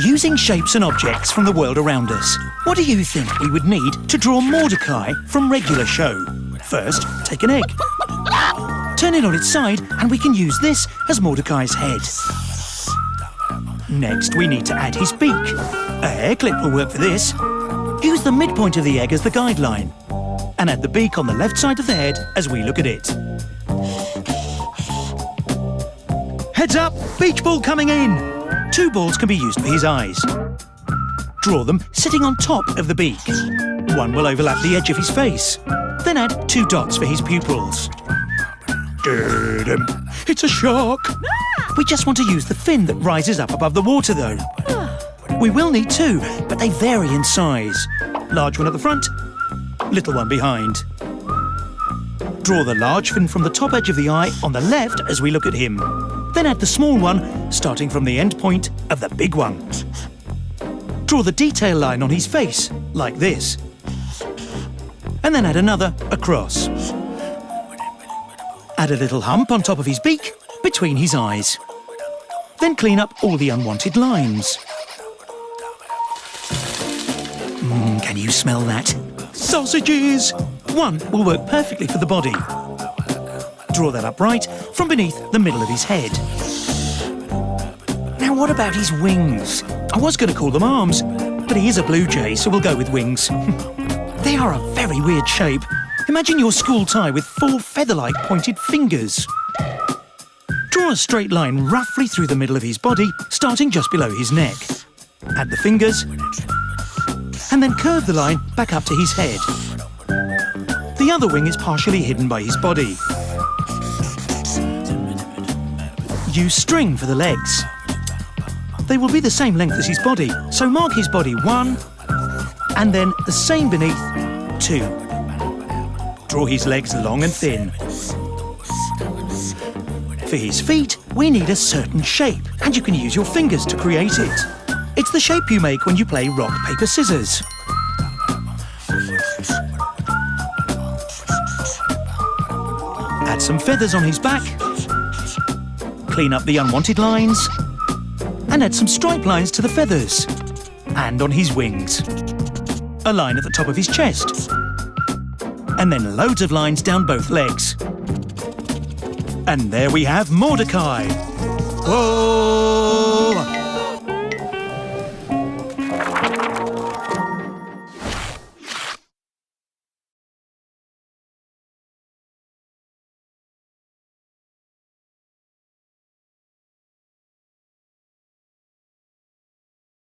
Using shapes and objects from the world around us, what do you think we would need to draw Mordecai from regular show? First, take an egg. Turn it on its side and we can use this as Mordecai's head. Next, we need to add his beak. A hair clip will work for this. Use the midpoint of the egg as the guideline and add the beak on the left side of the head as we look at it. Heads up! Beach ball coming in! 2 balls can be used for his eyes. Draw them sitting on top of the beak. 1 will overlap the edge of his face. Then add 2 dots for his pupils. It's a shark! We just want to use the fin that rises up above the water, though. We will need 2, but they vary in size. Large one at the front, little one behind. Draw the large fin from the top edge of the eye on the left as we look at him. Then add the small one, starting from the end point of the big one. Draw the detail line on his face, like this. And then add another across. Add a little hump on top of his beak, between his eyes. Then clean up all the unwanted lines. Can you smell that? Sausages! 1 will work perfectly for the body. Draw that upright from beneath the middle of his head. Now what about his wings? I was going to call them arms, but he is a blue jay, so we'll go with wings. They are a very weird shape. Imagine your school tie with 4 feather-like pointed fingers. Draw a straight line roughly through the middle of his body, starting just below his neck. Add the fingers, and then curve the line back up to his head. The other wing is partially hidden by his body. Use string for the legs. They will be the same length as his body, so mark his body 1, and then the same beneath 2. Draw his legs long and thin. For his feet, we need a certain shape, and you can use your fingers to create it. It's the shape you make when you play rock, paper, scissors. Add some feathers on his back. Clean up the unwanted lines. And add some stripe lines to the feathers. And on his wings. A line at the top of his chest. And then loads of lines down both legs. And there we have Mordecai. Whoa!